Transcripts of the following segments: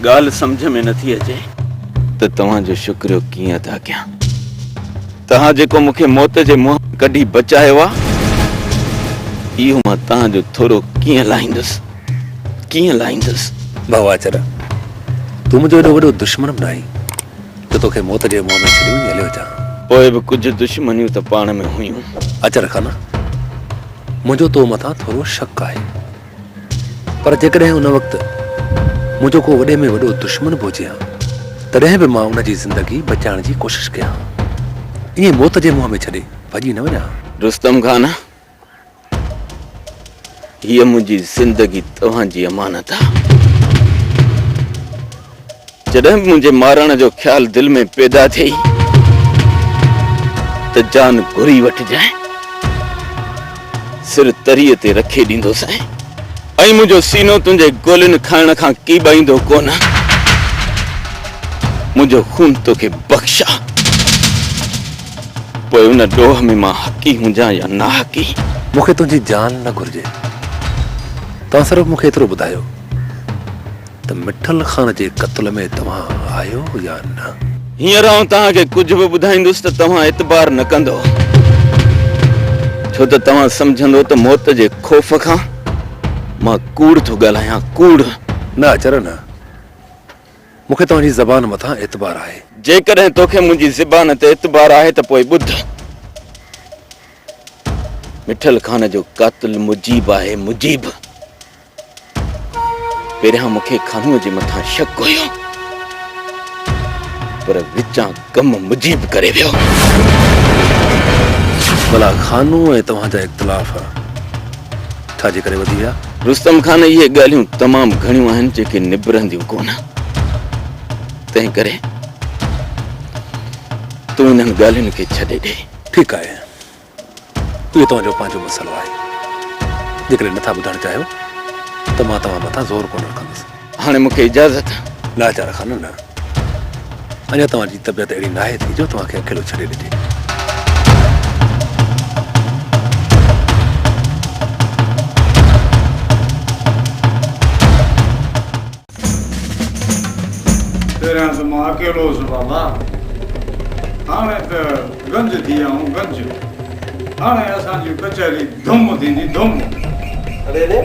गाल समझ में नथी अचे तो तव्हांजो शुक्रियो कीअं अदा कयां। तव्हां जेको मूंखे मौत जे मुंहं कढी बचायो आहे, इहो मां तव्हांजो थोरो कीअं लाहींदुसि। भवाचर, तू मुझे एडो वडो दुश्मन बनाई तो तोखे मौत जे मुंहं में छॾियो ई हलियो जा। पोइ बि कुझु दुश्मनियूं त पाण में हुयूं। अचर खाना, मुझो तो मथां थोरो शक आहे, पर जेकॾहिं उन वक़्तु मुझो को वॾे में वॾो दुश्मन बि हुजे हा, तॾहिं बि मां उन जी ज़िंदगी बचाइण जी कोशिश कयां। ईअं मौत जे मुंहं में छॾे भॼी न वञा। रुस्तम खान, हीअ मुंहिंजी ज़िंदगी तव्हांजी अमानत आहे। जॾहिं बि मुंहिंजे मारण जो ख़्याल दिल में पैदा थिए त जान घुरी वठिजांइ, सिर तरीअ ते रखे ॾींदोसि ऐं मुंहिंजो सीनो तुंहिंजे गोलियुनि खाइण खां कीॿाईंदो कोन। मुंहिंजो खून तोखे बख़्शा, पोइ उन ॾोह में मां हक़ी हुजां या ना हक़ी। मूंखे तुंहिंजी जान न घुर्जे। तव्हां सिर्फ़ु मूंखे एतिरो ॿुधायो त मिठल खान जे क़त्ल में तव्हां आयो या न। हींअर आउं तव्हांखे कुझु बि ॿुधाईंदुसि त तव्हां एतबार न कंदो, छो त तव्हां सम्झंदो त मौत जे ख़ौफ़ खां मां कूड़ थो ॻाल्हायां। कूड़ न अचर न, मूंखे तव्हांजी ज़बान मथां एतबार आहे। जेकॾहिं तोखे मुंहिंजी ज़बान ते एतबार आहे त पोइ ॿुध। मिठल खान जो कातिल मुजीब आहे। मुजीब पहिरियां मूंखे खानूअ जे मथां शक हुयो, पर विचां कम मुजीब करे वियो। भला खानू ऐं तव्हांजा इख़्तिलाफ़ छाजे करे वधी विया? रुस्तम खान, इहे ॻाल्हियूं तमामु घणियूं आहिनि जेके निबरंदियूं कोन। तंहिं करे तूं इन्हनि ॻाल्हियुनि खे छॾे ॾे। ठीकु आहे, इहो तव्हांजो पंहिंजो मसइलो आहे। जेकॾहिं नथा ॿुधणु चाहियो त मां तव्हां मथां ज़ोर कोन रखंदुसि। हाणे मूंखे इजाज़त। लाचार खान न, अञा तव्हांजी तबियत अहिड़ी नाहे थी जो तव्हांखे अकेलो छॾे ॾिजे। पहिरियां त मां अकेलो हुउसि बाबा, हाणे त गंज थी विया आहियूं गंज। हाणे असांजी कचहरी धुम थींदी धुम। अरे रे,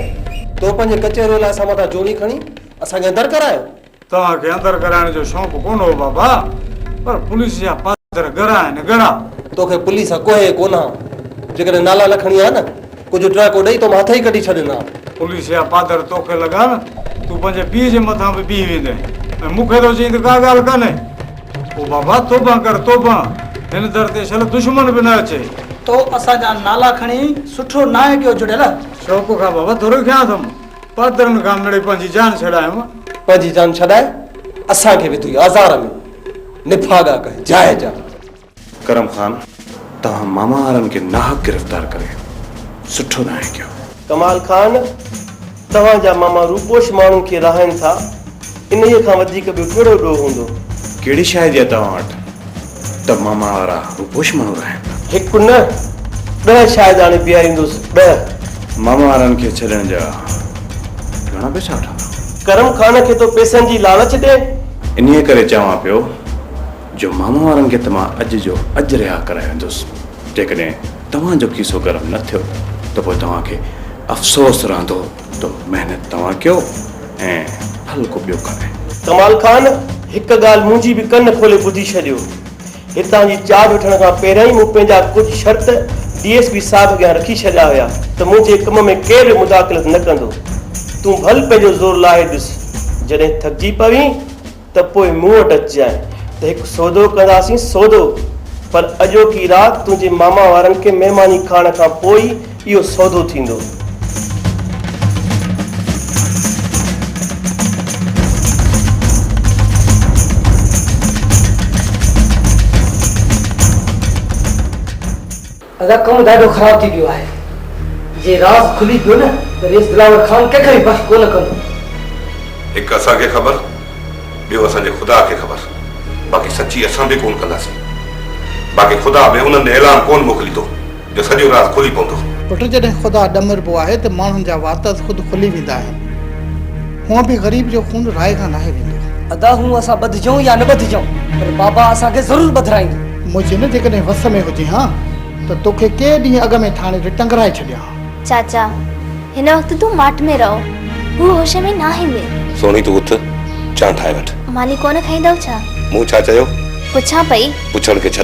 तो पंहिंजे कचहरीअ लाइ असां मथां चोरी खणी असांखे अंदरि करायो। तव्हांखे अंदरि कराइण जो शौक़ु कोन हो बाबा, पर पुलिस जा पादर गरा आहिनि गरा। तोखे पुलिस कोहे कोन, जेकॾहिं नाला लखणी आहे न, कुझु ट्रको ॾेई तो मां हथ ई कढी छॾींदा। पुलिस जा पादर तोखे लॻा न, तूं पंहिंजे पीउ जे मथां बि बीह वेंदे ऐं मूंखे थो चई त का ॻाल्हि कान्हे। पोइ बाबा तोबा कर तोबा, हिन दर ते छल दुश्मन बि न अचे। तो असांजा नाला खणी सुठो नाहे कयो जुड़ियल। शौक़ु खां बाबा थोरो खयां अथमि, पादरनि खां मिड़े पंहिंजी जान छॾायमि। पंहिंजी जान छॾाए असांखे बि तुई आज़ार में निफागा कहे जाइज़ आहे। करम खान, तव्हां मामा वारनि खे नाहक गिरफ़्तार करे सुठो न आहे कयो। कमाल खान, तव्हांजा मामा रूपोश माण्हुनि खे रहाइनि था, इन्हीअ खां वधीक ॿियो कहिड़ो ॾोह हूंदो? कहिड़ी शइ जी तव्हां वटि त मामा वारा रूपोश माण्हू रहनि? हिकु न 10 शायदि हाणे बीहारींदुसि। 10 मामा वारनि खे छॾण जा घणा पैसा वठा? करम खान खे तो पैसनि जी लालच ॾे। इन्हीअ करे चवां पियो जो मामा वारनि खे त मां अॼु जो अॼु रिहा कराए वेंदुसि। जेकॾहिं तव्हांजो खीसो गरम न थियो त पोइ तव्हांखे अफ़सोस रहंदो त महिनत तव्हां कयो ऐं फल को ॿियो कान्हे। कमाल खान, हिकु ॻाल्हि मुंहिंजी बि कन खोले ॿुधी छॾियो। हितां जी चाह वठण खां पहिरियों ई मूं पंहिंजा कुझु शर्त DSP साहिब अॻियां रखी छॾिया हुया त मुंहिंजे कम में केरु बि मुदाख़लत न कंदो। तूं भल पंहिंजो ज़ोर लाहे ॾिस, जॾहिं थकिजी पवी त पोइ मूं वटि अचिजांइ त हिकु सौदो कंदासीं सौदो। पर अॼोकी राति तुंहिंजे मामा वारनि खे महिमानी खाइण खां पोइ इहो सौदो थींदो। अदा कम ॾाढो ख़राब थी वियो आहे। जे राज़ खुली पियो न त रेस दिलावर खान कंहिंखे बि बख़्श कोन कंदो। हिकु असांखे ख़बर, ॿियो असांजे ख़ुदा खे ख़बर, बाक़ी सची असां बि कोन कंदासीं। बाक़ी ख़ुदा बि उन्हनि ऐलान कोन मोकिलींदो जो सॼो राज़ खुली पवंदो। पुट, जॾहिं ख़ुदा ॾमरबो आहे त माण्हुनि जा वात ख़ुदि खुली वेंदा आहिनि। हूअं बि ग़रीब जो खून राय खां नाहे वेंदो। अदा हूं असां ॿधजऊं या न ॿधजऊं पर बाबा असांखे ज़रूरु ॿधाईंदो। मुंहिंजे न जेकॾहिं वस में हुजे हा त तोखे के ॾींहं अॻ में थाणे ते टंगराए छॾिया। चाचा हिन वक़्तु तूं माट में रहो, हू होश में ना ईंदे। सोनी तूं उथ चां ठाहे वठ। मानी कोन खाईंदव छा? मूं छा चयो? पुछां पई। पुछण खे छॾ,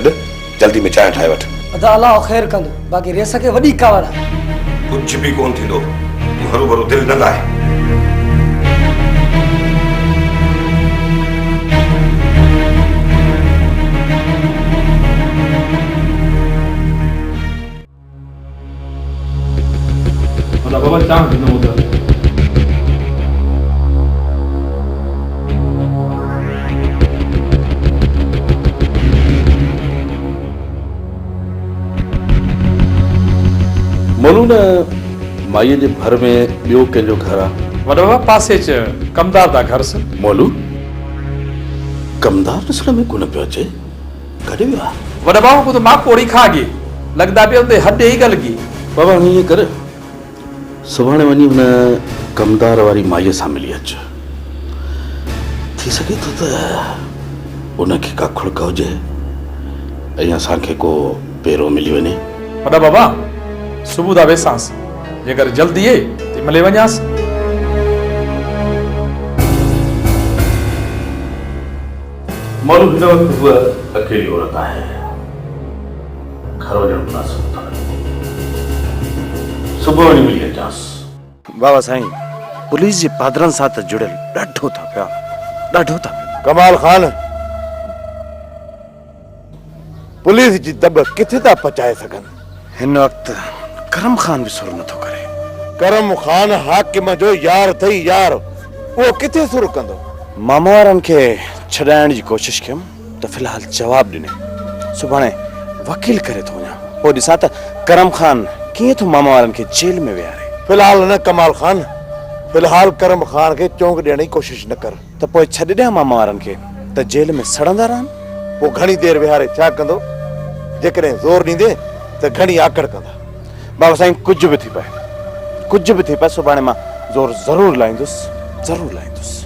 जल्दी में चांहि ठाहे वठ। अदा अलाह ख़ैर कंदो, बाक़ी रेस खे वॾी कावड़ आहे। कुछ भी कोन थींदो, तूं हरू भरू दिलि न लाए। बाबा चांहि पींदो उधर। मोलू न माईअ जे घर में ॿियो कंहिंजो घर आहे? वॾा बाबा पासे च कमदार दा घर से। मोलू कमदार ॾिसण में कोन पियो अचे, कॾहिं वियो आहे? वॾा बाबा को तो मां कोड़ी खा गई, लगदा पियो ते हॾ ई गल गई। बाबा हीअं कर, सुभाणे वञी हुन कमदार वारी माईअ सां मिली अच। थी सघे थो त उनखे का खुड़क हुजे ऐं असांखे को पेरो मिली वञे। वॾा बाबा सुबुह दा वेसांस, जेकर जल्दी आहे ते मिले वञास। मोलू हिन वक़्तु हूअ अकेली औरत आहे, घर वञणु मुनासिब नथो लॻे। सुबुह वञी मिली अचांसि। बाबा साईं पुलिस जे पादरनि सां त जुड़ियल ॾाढो था पिया, ॾाढो था पिया। कमाल खान पुलिस जी दॿ किथे था पचाए सघनि? हिन वक़्तु करम खान बि सुर नथो करे। करम खान हाकिम जो यार अथई यार, उहो किथे सुर कंदो? मामा वारनि खे छॾाइण जी कोशिश कयमि त फ़िलहाल जवाब ॾिने। सुभाणे वकील करे थो वञा, पोइ ॾिसां त करम खान कीअं थो मामा वारनि खे जेल में विहारे। फिलहाल न कमाल खान, फिलहाल करम खान खे चौंक ॾियण जी कोशिश न कर। त पोइ छॾे ॾियां मामा वारनि खे त जेल में सड़ंदा रहनि? पोइ घणी देरि विहारे छा कंदो? जेकॾहिं ज़ोर ॾींदे त घणी आकड़ कंदा। बाबा साईं कुझु बि थी पए, कुझु बि थी पए, सुभाणे मां ज़ोर ज़रूरु लाहींदुसि, ज़रूरु लाहींदुसि।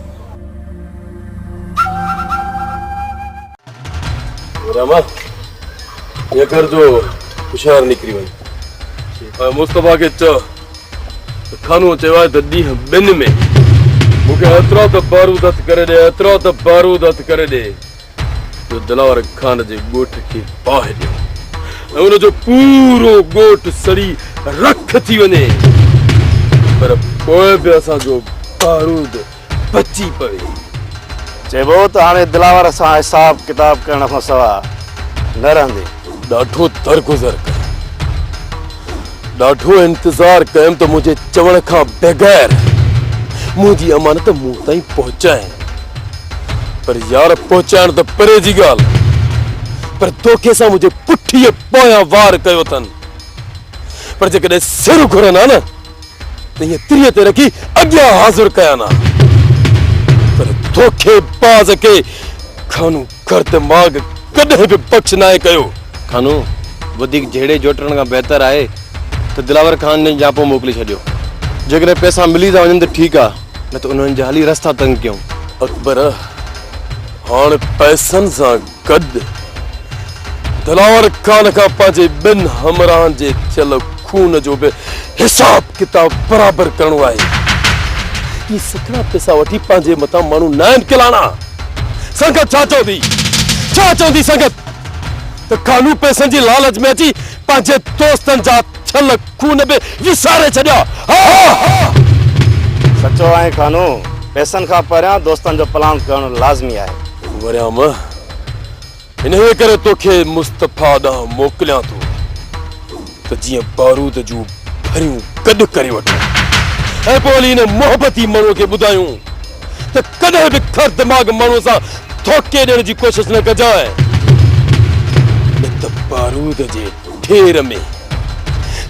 रामा ये कर जो होशियार निकिरी वञ। ऐं मुस्तफ़ा खे चओ त खानो चयो आहे त ॾींहं ॿिनि में मूंखे एतिरो त बारूद हथ करे ॾे, एतिरो त बारूद हथ करे ॾे जो दिलावर खान जे ॻोठ खे बाहि ॾियो ऐं उनजो पूरो ॻोठ सड़ी रख थी वञे, पर पोइ बि असांजो बारूद बची पवे। चइबो त हाणे दिलावर सां हिसाब किताब करण खां सवाइ न रहंदे। ॾाढो दरगुज़र कर, ॾाढो इंतज़ार कयमि त मुंहिंजे चवण खां बग़ैर मुंहिंजी अमानत मूं ताईं पहुचाए, पर यार पहुचाइण त परे जी ॻाल्हि, पर धोखे सां मुंहिंजे पुठीअ पोयां वार कयो अथनि। पर जेकॾहिं सिर घुरनि हा न त हीअं तिरीअ ते रखी अॻियां हाज़िर कया न, पर धोखेबाज़ खे खानू घर दिमाग़ कॾहिं बि बख़्श नाहे कयो। खानू वधीक जहिड़े जोटण खां बहितर आहे त दिलावर खान ने जापो मोकिले छॾियो। जेकॾहिं पैसा मिली था वञनि त ठीकु आहे, न त उन्हनि जा हाली रस्ता तंग कयूं। अकबर हाणे पैसनि सां गॾु दिलावर खान खां पंहिंजे ॿिनि हमराहनि जे थियल खून जो बि हिसाब किताब बराबरि करणो आहे। ही सखड़ा पैसा वठी पंहिंजे मथां माण्हू न आहिनि किलाना। संगत छा चवंदी, छा चवंदी संगत त खानू पैसनि जी लालच में अची पंहिंजे दोस्तनि जा छल खून बि विसारे छॾिया। सचो आहे खानू, पैसनि खां पहिरियां दोस्तनि जो प्लान करणु लाज़मी आहे। वरियाम इन्हे करे तोखे मुस्तफ़ा ॾांहुं मोकिलियां थो त जीअं बारूद जूं भरियूं गॾु करे वठो ऐं पोइ वरी इन मोहबती माण्हूअ खे ॿुधायूं त कॾहिं बि खर दिमाग़ माण्हूअ सां धोखे ॾियण जी कोशिशि न कजांइ, न त बारूद जे ढेर में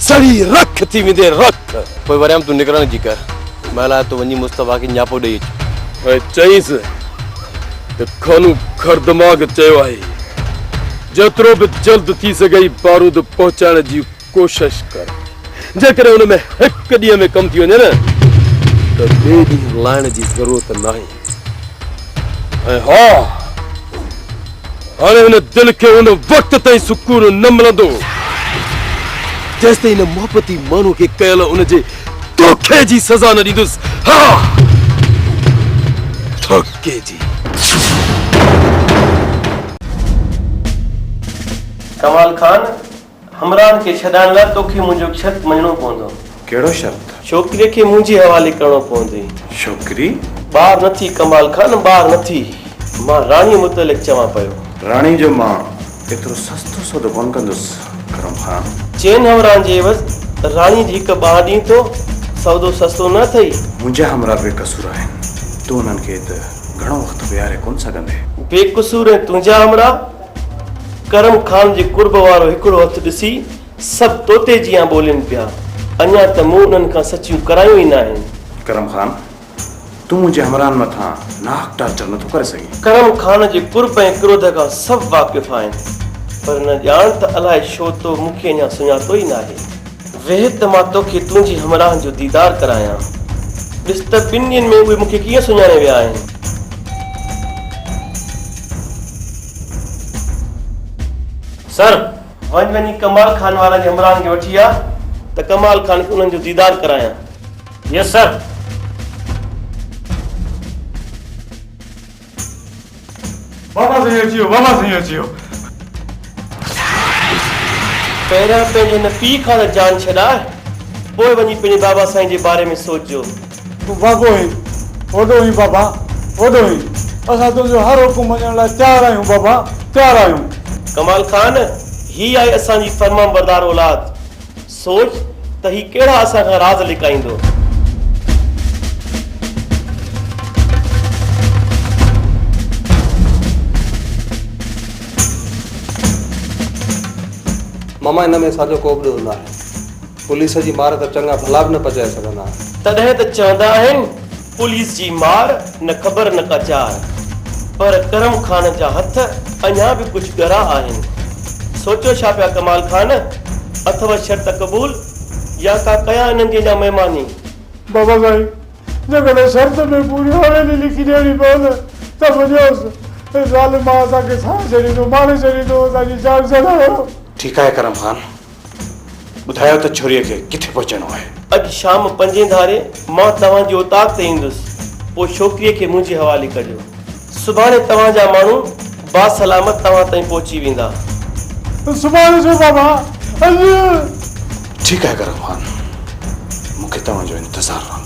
सड़ी रख थी वेंदे रख। पोइ वरियाम तूं निकिरण जी कर, महिला तूं वञी मुस्तफ़ा खे न्यापो ॾेई अच। ऐं चईसि त खानू खर दिमाग़ चयो आहे जेतिरो बि जल्द थी सघई बारूद पहुचाइण जी कोशिश कर। जेकॾहिं हुन में हिकु ॾींहं में कमु थी वञे न त ॿिए ॾींहुं लाइण जी ज़रूरत नाहे। हाँ हाणे हुन दिल खे हुन वक्त ताईं सुकून न मिलंदो जेसिताईं हिन मोहबती माण्हू खे कयल उनजे धोखे जी सज़ा न ॾींदुसि हाँ धोखे जी। कमाल खान हमरान के छॾाइण लाइ तोखे मुंहिंजो शर्त मञणो पवंदो। कहिड़ो शर्त? छोकिरीअ खे मुंहिंजे हवाले करणो पवंदई। छोकिरी? ॿार नथी कमाल खान, ॿार नथी। मां राणी मुतलिक चवां पियो। राणी जो मां एतिरो सस्तो सौदो कोन कंदुसि करम खान। चेन हमरान जे एवज़ राणी जी हिकु ॿार ॾींदो, सौदो सस्तो न अथई। मुंहिंजा हमरा बेकसूर आहिनि, तूं उन्हनि खे त घणो वक़्तु विहारे कोन सघंदे। बेकसूर ऐं तुंहिंजा हमरा? करम खान जे कुर्ब वारो हिकिड़ो हथु ॾिसी सभु तोते जीअं ॿोलिनि पिया। अञा त मूं उन्हनि खां सचियूं करायूं ई न आहिनि। करम खान तूं मुंहिंजे हमरान मथां नाक टार्चर नथो करे सघीं। करम खान जे कुर्ब ऐं क्रोध खां सभु वाक़िफ़ आहिनि, पर न ॼाण त अलाए छो तो मूंखे अञा सुञातो ई न आहे। वेह त मां तोखे तुंहिंजी हमराह जो दीदार करायां। ॾिस त ॿिनि ॾींहंनि में उहे मूंखे कीअं सुञाणे विया आहिनि। सर वञी कमाल खान वारनि जे हमराहनि खे वठी आ त कमाल खान खे उन्हनि जो दीदार करायां। यस सर। बाबा साईं अची वियो, बाबा साईं अची वियो। पहिरियां पंहिंजे हिन पीउ खां त जान छॾाए, पोइ वञी पंहिंजे बाबा साईं जे बारे में सोचिजो। तूं भागो ही वॾो ही बाबा, वॾो ही। असां तुंहिंजो हर हुकुम मञण लाइ तयारु आहियूं बाबा, तयारु आहियूं। कमाल खान ही आहे असांजी फरमान बरदार औलाद। सोच त ही कहिड़ा असां खां राज़ लिकाईंदो। मामा इन में असांजो को बि ॾोह न आहे। पुलिस जी मार त चङा भला बि न पचाए सघंदा। तॾहिं त चवंदा आहिनि पुलिस जी मार न ख़बर न कचार, पर करम खान जा हथ अञा बि कुझु ॻरा आहिनि। सोचो छा पिया कमाल खान, अथव शर्त क़बूल या का कया इन्हनि जी अञा महिमानी? बाबा साईं जेकॾहिं शर्त में पूरी हवेली लिखी ॾियणी पवंदी त बुझोसि ज़ालिम असांखे साह छॾींदो, मारे छॾींदो, असांजी जान छॾायो। ठीकु आहे करम खान, ॿुधायो त छोरीअ खे किथे पहुचणो आहे। अॼु शाम 5 धारे मां तव्हांजी औताक ते ईंदुसि, पोइ छोकिरीअ खे मुंहिंजे हवाले कजो। सुभाणे तव्हांजा माण्हू बासलामत तव्हां ताईं पहुची वेंदा। सुभाणे जो बाबा अॼु। ठीकु आहे करम खान, मूंखे तव्हांजो इंतज़ारु रहंदो।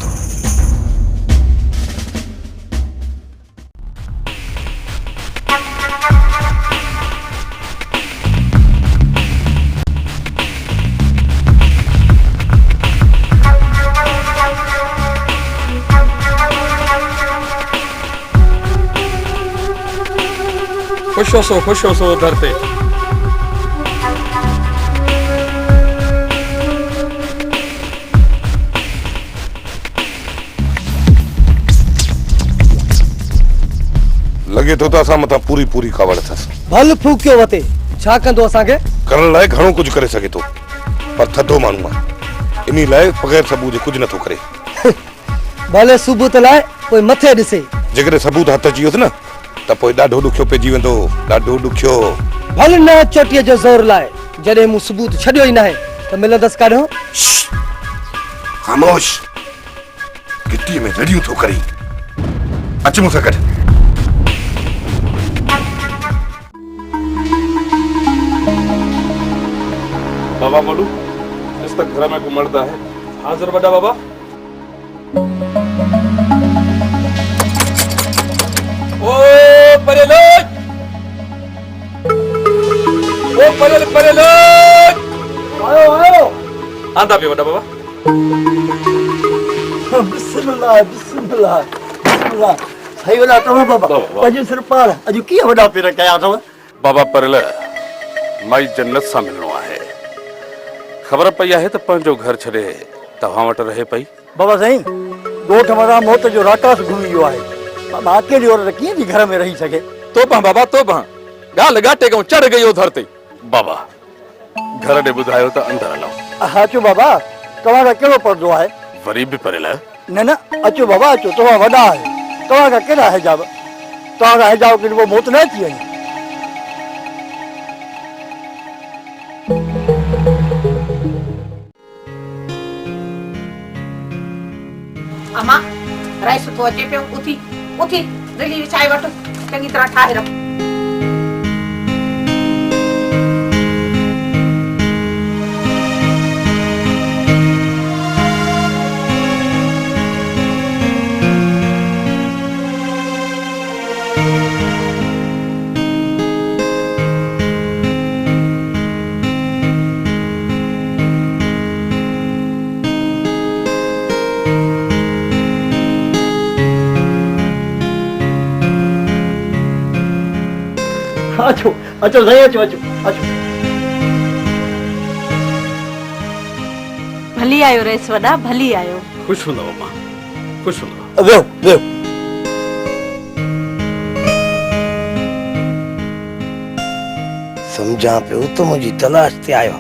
खुश हो सो दर ते। लगे तो असां मथां पूरी पूरी कावड़ अथसि। भल फूकियो वते छा कंदो असांखे? करण लाइ घणो कुझु करे सघे थो, पर थधो माण्हू आहे, इन लाइ बग़ैर सबूत जे कुझु नथो करे। भले सबूत लाइ कोई मथे ॾिसे। जेकॾहिं सबूत हथ अची वियोसि न त पोइ ॾाढो ॾुखियो पइजी वेंदो, ॾाढो ॾुखियो। भले न चोटीअ जो ज़ोर लाइ, जॾहिं मूं सबूत छॾियो ई नाहे त मिलंदसि काॾों? ख़ामोश, गिटीअ में रड़ियूं थो करी। अच मूंसां गॾु। बाबा बोलू इस तक घर में को मर्द है। हाजिर बड़ा बाबा। ओ परेलो, ओ परेलो आयो आंदा पे बड़ा बाबा। बिस्मिल्लाह बिस्मिल्लाह बिस्मिल्लाह। सही वॾा अथव बाबा, अॼु सिर पार अॼु कीअं वॾा पेर कया अथव? बाबा परेल माई जन्नत सां मिलणो आहे। ख़बर पई आहे त पंहिंजो घर छॾे तव्हां वटि रहे पई। बाबा साईं ॻोठ मथां मौत जो राकास घुमी वियो आहे। बाबा अकेली औरत कीअं थी घर में रही सघे? तोबा बाबा तोबा, ॻाल्हि घाटे खां चढ़ गई उधर ते। बाबा घर ॾे ॿुधायो त अंदरि हलूं। हा अचो बाबा, तव्हांखां कहिड़ो पर्दो आहे? वरी बि परेल न न अचो बाबा अचो, तव्हां वॾा आहियो, तव्हांखां कहिड़ा हिजाब? तव्हां हिजाब किन वो मौत न थी वञे। अमा राइस तो अचे पियो, उथी उथी दिल्ली विछाए वठ, चङी तरह ठाहे रख। अचो अचो साईं, अचो अचो अचो। भली आयो रेस वॾा, भली आयो। खुश हूंदव मां, खुश हूंदव। वेहो वेहो। सम्झां पियो त मुंहिंजी तलाश ते आयो,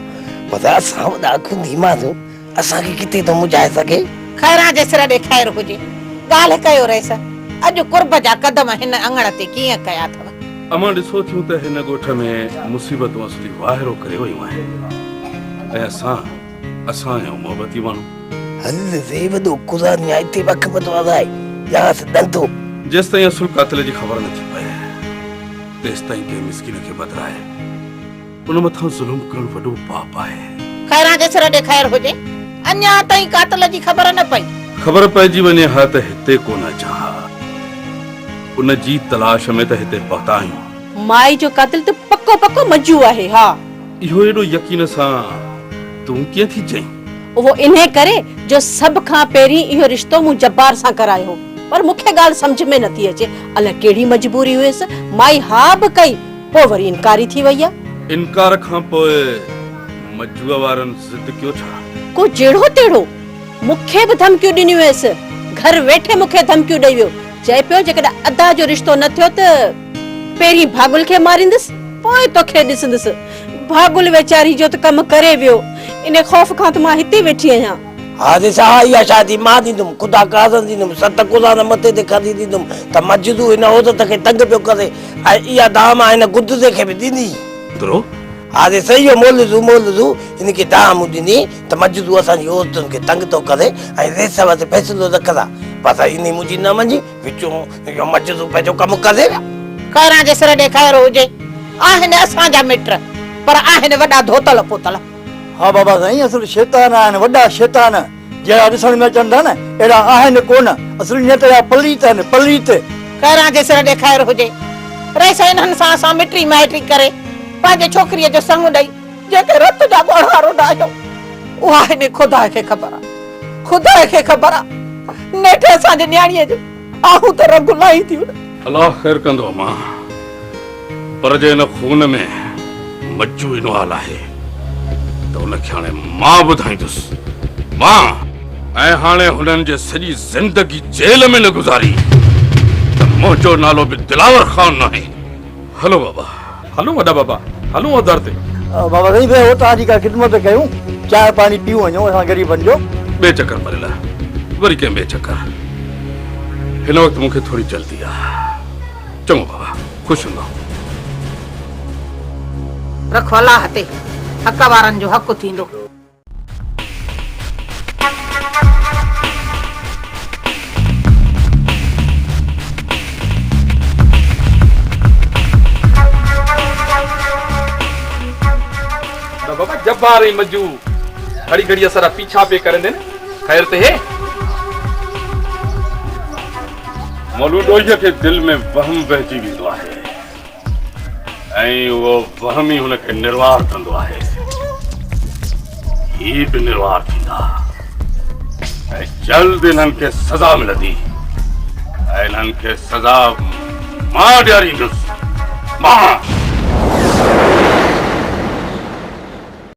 पर असां वॾा खुंदीमासूं, असांखे किथे थो मुझाए सघे। खैरां जे सिर ॾे ख़ैर हुजे, ॻाल्हि कयो रेस। अॼु कुर्ब जा कदम हिन अङण ते कीअं कया अथव? अमा ॾिसो थियूं त हिन ॻोठ में मुसीबतूं असली वाहिरो करे वयूं आहिनि ऐं असां आहियूं मोहबती माण्हू। हल रे वॾो कुरानी हिते वक़्त वधो आहे या धंधो। जेसि ताईं असुल कातिल जी ख़बर नथी पए तेसि ताईं कंहिं मिसकिन खे बदिराए उन मथां ज़ुल्म करणु वॾो पाप आहे। खैरां जे सिर ॾे ख़ैर हुजे, अञा ताईं कातिल जी ख़बर न पई। ख़बर पइजी वञे हा त हिते कोन अचां, उन जी तलाश में त हिते पहुता आहियूं। माई जो कातिल त पक्को पक्को मजू आहे। हा, इहो एॾो यकीन सां तूं कीअं थी चईं? वो इन्हे करे जो सब खां पहिरीं इहो रिश्तो मूं जब्बार सां करायो हो, पर मूंखे ॻाल्हि सम्झ में नथी अचे अलाए कहिड़ी मजबूरी हुयसि। माई हा बि कई, पोइ वरी इनकारी थी वई आहे। इनकार खां पोइ मजूअ वारनि ज़िद कयो छा? को जहिड़ो तेड़ो मूंखे बि धमकियूं ॾिनियूं हुयसि। घर वेठे मूंखे धमकियूं ॾेई वियो, चए पियो जेकॾहिं अदा जो रिश्तो न थियो त पहिरीं भागुल खे मारींदसि, पोइ तोखे ॾिसंदसि। भागुल वेचारी जो त कमु करे वियो, इन खौफ़ खां त मां हिते वेठी आहियां। हा ॾिसा इहा शादी मां ॾींदुमि, ख़ुदा काज़न ॾींदुमि, 7 कुरान मथे ते खणी ॾींदुमि त मस्जिदूं हिन औरत खे तंग पियो करे ऐं इहा दाम हिन गुदे खे बि ॾींदी। हा ॾे सही हो, मोलज़ू हिनखे दाम ॾिनी त मस्जिदूं असांजी औरतुनि खे तंग थो करे ऐं रेस वटि फ़ैसिलो रखंदा, पर इन मुंहिंजी न मञी विचूं इहो मस्जिदूं पंहिंजो कमु करे। खैरां जे सिर ॾे ख़ैर हुजे, आहिनि असांजा मिट, पर आहिनि वॾा धोतल पोतल। हा बाबा साईं, असुल शैतान आहिनि, वॾा शैतान जहिड़ा ॾिसण में अचनि था न अहिड़ा आहिनि कोन। असुल ईअं त पलीत आहिनि, पलीत। खैरां जे सिर ॾे ख़ैर हुजे, रेस इन्हनि सां असां मिटी माइटी करे पंहिंजे छोकिरीअ जो संग ॾेई जेके रत जा ॻोढ़ा रोडायो, उहा हिन ख़ुदा खे ख़बर आहे। ख़ुदा खे ख़बर आहे नेठि असांजे न्याणीअ जो आहूं त रंग लाई थियूं। अलाह ख़ैर कंदो मां, पर जे हिन खून में मज्जू इनो हाल आहे त उनखे हाणे मां ॿुधाईंदुसि। मां ऐं हाणे हुननि जे सॼी ज़िंदगी जेल में न गुज़ारी त मुंहिंजो नालो बि दिलावर ख़ान न आहे। हलो बाबा, हलो वॾा बाबा, हलो दर ते। बाबा साईं वेहो, तव्हांजी का ख़िदमत कयूं, चांहि पाणी पीऊं वञूं असां ग़रीबनि जो। ॿिए चकर मरियल वरी कंहिं ॿिए चकर। हिन वक़्तु मूंखे थोरी जल्दी आहे। चङो बाबा, ख़ुशि हूंदो। रखो अलाह ते, हक़ वारनि जो हक़ थींदो। बाबा जब्बार ऐं मजू घड़ी घड़ी असां पीछा पे करंदे न, ख़ैर ते हे मौलूदोईअ खे दिल में वहम बहिजी वेंदो आहे ऐं उहो वहम ई हुनखे निर्वार कंदो आहे। ही बि निर्वार थींदा ऐं जल्द इन्हनि खे सज़ा मिलंदी ऐं इन्हनि खे सज़ा मां ॾियारींदुसि। मां